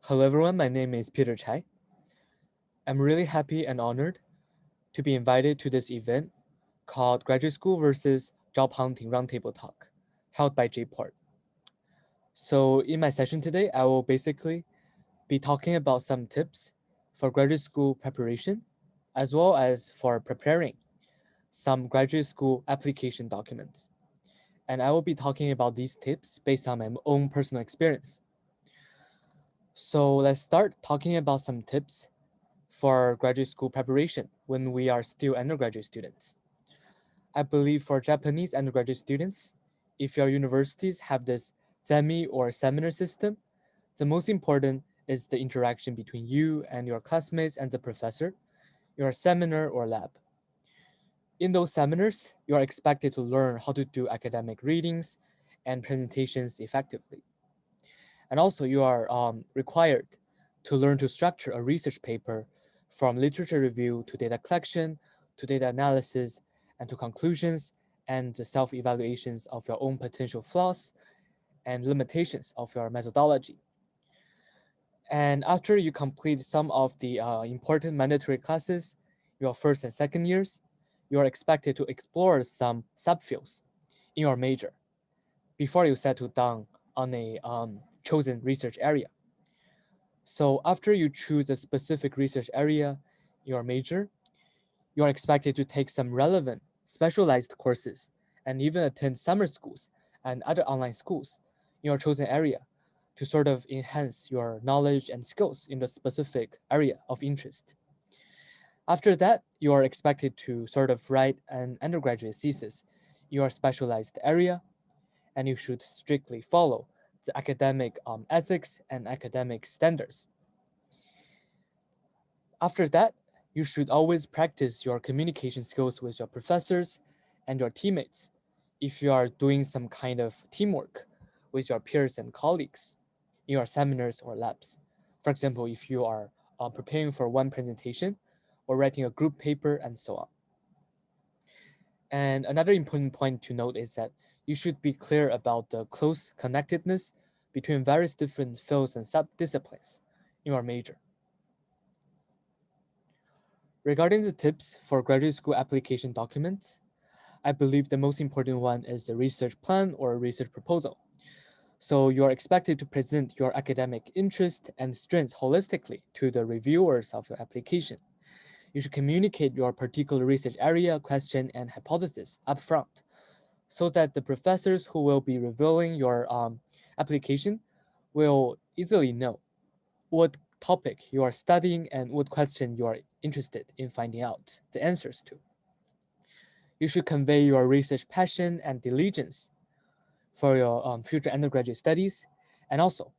Hello everyone, my name is Peter Chai. I'm really happy and honored to be invited to this event called Graduate School versus Job Hunting Roundtable Talk, held by JPort. So in my session today, I will basically be talking about some tips for graduate school preparation, as well as for preparing some graduate school application documents. And I will be talking about these tips based on my own personal experience. So let's start talking about some tips for graduate school preparation when we are still undergraduate students. I believe for Japanese undergraduate students, if your universities have this semi or seminar system, the most important is the interaction between you and your classmates and the professor, your seminar or lab. In those seminars, you are expected to learn how to do academic readings and presentations effectively. And also you are required to learn to structure a research paper from literature review to data collection, to data analysis, and to conclusions and the self-evaluations of your own potential flaws and limitations of your methodology. And after you complete some of the important mandatory classes, your first and second years, you are expected to explore some subfields in your major before you settle down on a chosen research area. So after you choose a specific research area, your major, you are expected to take some relevant specialized courses and even attend summer schools and other online schools in your chosen area to sort of enhance your knowledge and skills in the specific area of interest. After that, you are expected to sort of write an undergraduate thesis in your specialized area, and you should strictly follow the academic ethics and academic standards. After that, you should always practice your communication skills with your professors and your teammates if you are doing some kind of teamwork with your peers and colleagues in your seminars or labs. For example, if you are preparing for one presentation or writing a group paper and so on. And another important point to note is that you should be clear about the close connectedness between various different fields and sub-disciplines in your major. Regarding the tips for graduate school application documents, I believe the most important one is the research plan or research proposal. So you are expected to present your academic interest and strengths holistically to the reviewers of your application. You should communicate your particular research area, question, and hypothesis upfront so that the professors who will be reviewing your application will easily know what topic you are studying and what question you are interested in finding out the answers to. You should convey your research passion and diligence for your future undergraduate studies. And also,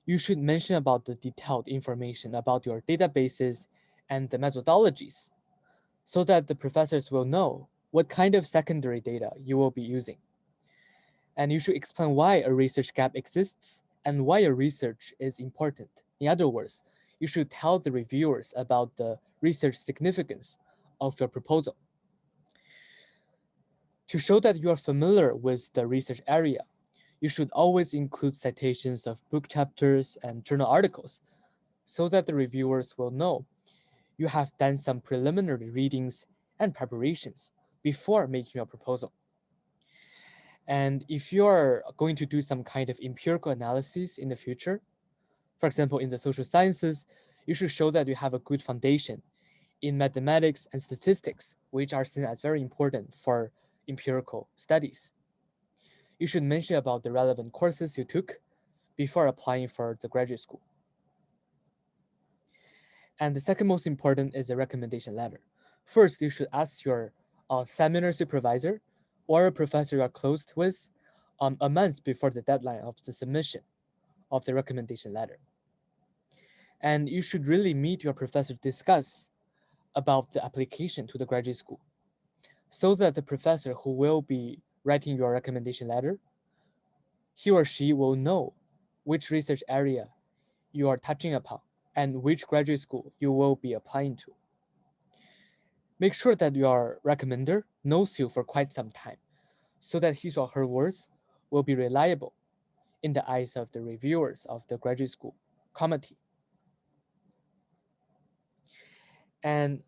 you should mention about the detailed information about your databases and the methodologies so that the professors will know what kind of secondary data you will be using. And you should explain why a research gap exists and why your research is important. In other words, you should tell the reviewers about the research significance of your proposal. To show that you are familiar with the research area, you should always include citations of book chapters and journal articles so that the reviewers will know you have done some preliminary readings and preparations before making your proposal. And if you're going to do some kind of empirical analysis in the future, for example, in the social sciences, you should show that you have a good foundation in mathematics and statistics, which are seen as very important for empirical studies. You should mention about the relevant courses you took before applying for the graduate school. And the second most important is the recommendation letter. First, you should ask your seminar supervisor or a professor you are close with a month before the deadline of the submission of the recommendation letter. And you should really meet your professor to discuss about the application to the graduate school so that the professor who will be writing your recommendation letter, he or she will know which research area you are touching upon and which graduate school you will be applying to. Make sure that your recommender knows you for quite some time so that his or her words will be reliable in the eyes of the reviewers of the graduate school. committee. And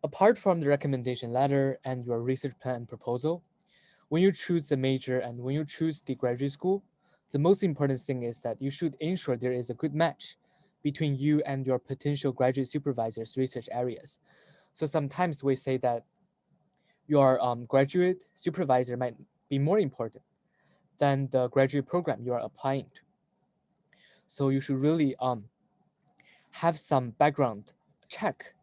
apart from the recommendation letter and your research plan and proposal, when you choose the major and when you choose the graduate school, the most important thing is that you should ensure there is a good match between you and your potential graduate supervisor's research areas. So sometimes we say that your graduate supervisor might be more important than the graduate program you are applying to. So you should really have some background check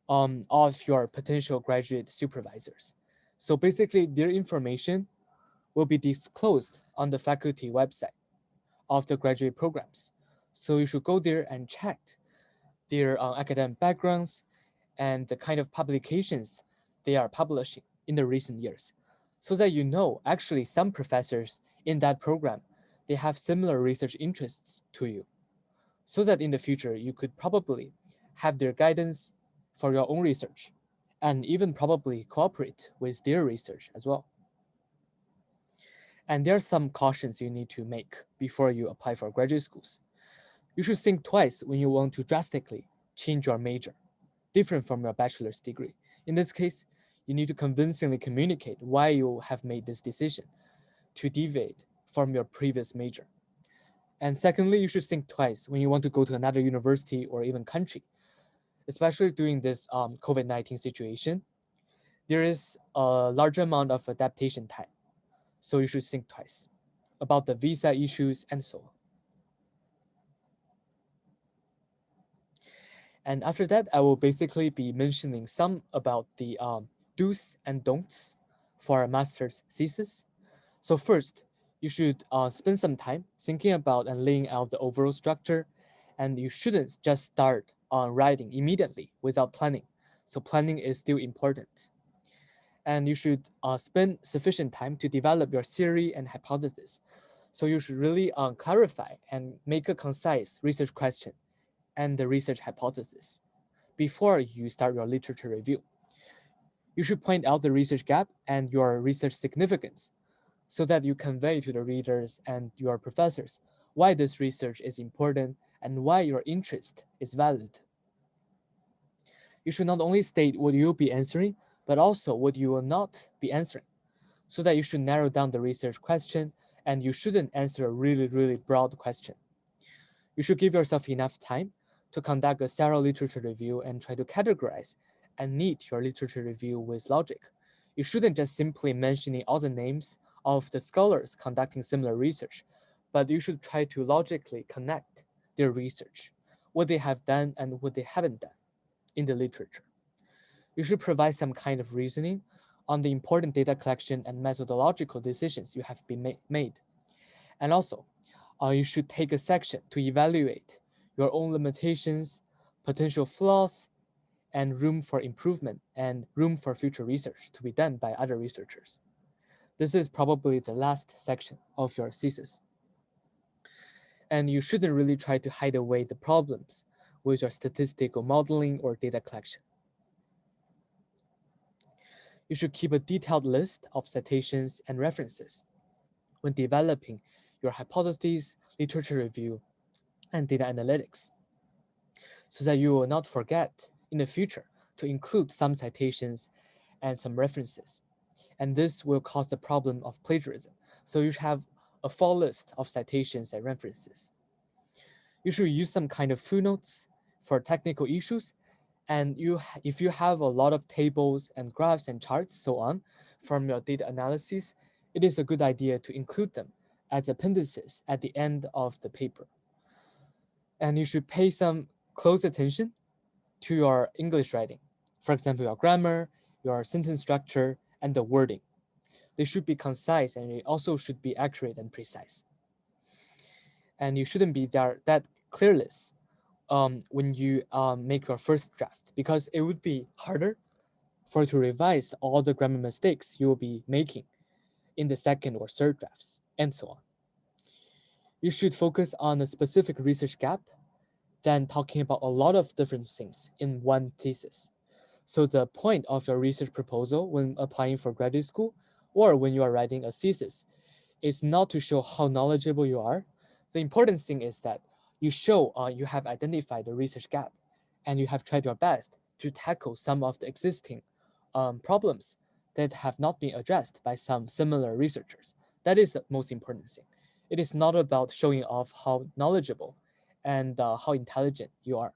of your potential graduate supervisors. So basically, their information will be disclosed on the faculty website of the graduate programs. So you should go there and check their academic backgrounds and the kind of publications they are publishing in the recent years, so that you know actually some professors in that program, they have similar research interests to you, so that in the future you could probably have their guidance for your own research and even probably cooperate with their research as well. And there are some cautions you need to make before you apply for graduate schools. You should think twice when you want to drastically change your major, different from your bachelor's degree. In this case, you need to convincingly communicate why you have made this decision to deviate from your previous major. And secondly, you should think twice when you want to go to another university or even country, especially during this COVID-19 situation. There is a large amount of adaptation time, so you should think twice about the visa issues and so on. And after that, I will basically be mentioning some about the do's and don'ts for a master's thesis. So first, you should spend some time thinking about and laying out the overall structure, and you shouldn't just start on writing immediately without planning. So planning is still important. And you should spend sufficient time to develop your theory and hypothesis. So you should really clarify and make a concise research question and the research hypothesis before you start your literature review. You should point out the research gap and your research significance so that you convey to the readers and your professors why this research is important and why your interest is valid. You should not only state what you'll be answering, but also what you will not be answering, so that you should narrow down the research question and you shouldn't answer a really broad question. You should give yourself enough time to conduct a thorough literature review and try to categorize and knit your literature review with logic. You shouldn't just simply mentioning all the names of the scholars conducting similar research, but you should try to logically connect their research, what they have done and what they haven't done in the literature. You should provide some kind of reasoning on the important data collection and methodological decisions you have been made. And also, you should take a section to evaluate your own limitations, potential flaws, and room for improvement and room for future research to be done by other researchers. This is probably the last section of your thesis. And you shouldn't really try to hide away the problems with your statistical modeling or data collection. You should keep a detailed list of citations and references when developing your hypotheses, literature review, and data analytics, so that you will not forget in the future to include some citations and some references. And this will cause the problem of plagiarism. So you should have a full list of citations and references. You should use some kind of footnotes for technical issues. And if you have a lot of tables and graphs and charts, so on, from your data analysis, it is a good idea to include them as appendices at the end of the paper. And you should pay some close attention to your English writing. For example, your grammar, your sentence structure, and the wording. They should be concise and they also should be accurate and precise. And you shouldn't be that careless when you make your first draft, because it would be harder for you to revise all the grammar mistakes you will be making in the second or third drafts, and so on. You should focus on a specific research gap than talking about a lot of different things in one thesis. So the point of your research proposal when applying for graduate school or when you are writing a thesis is not to show how knowledgeable you are, The important thing is that you show you have identified the research gap and you have tried your best to tackle some of the existing problems that have not been addressed by some similar researchers. That is the most important thing. It is not about showing off how knowledgeable and how intelligent you are.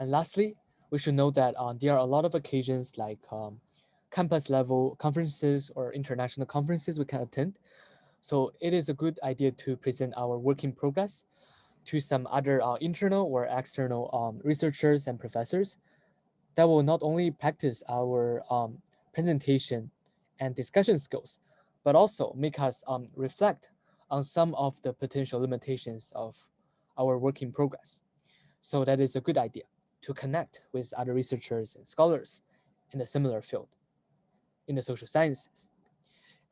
And lastly, we should know that there are a lot of occasions like campus level conferences or international conferences we can attend. So it is a good idea to present our work in progress to some other internal or external researchers and professors that will not only practice our presentation and discussion skills, but also make us reflect on some of the potential limitations of our work in progress. So that is a good idea to connect with other researchers and scholars in a similar field in the social sciences.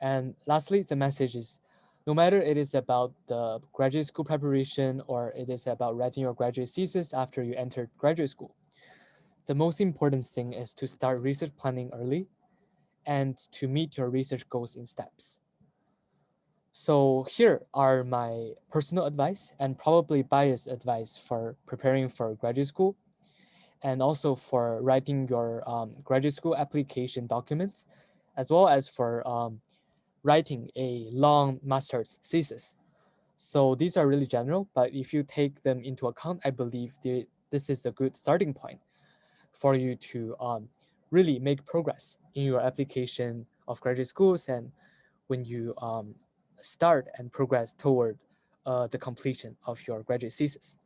And lastly, the message is no matter it is about the graduate school preparation or it is about writing your graduate thesis after you entered graduate school, the most important thing is to start research planning early and to meet your research goals in steps. So here are my personal advice and probably biased advice for preparing for graduate school and also for writing your graduate school application documents, as well as for writing a long master's thesis. So these are really general, but if you take them into account, I believe this is a good starting point for you to really make progress in your application of graduate schools and when you start and progress toward the completion of your graduate thesis.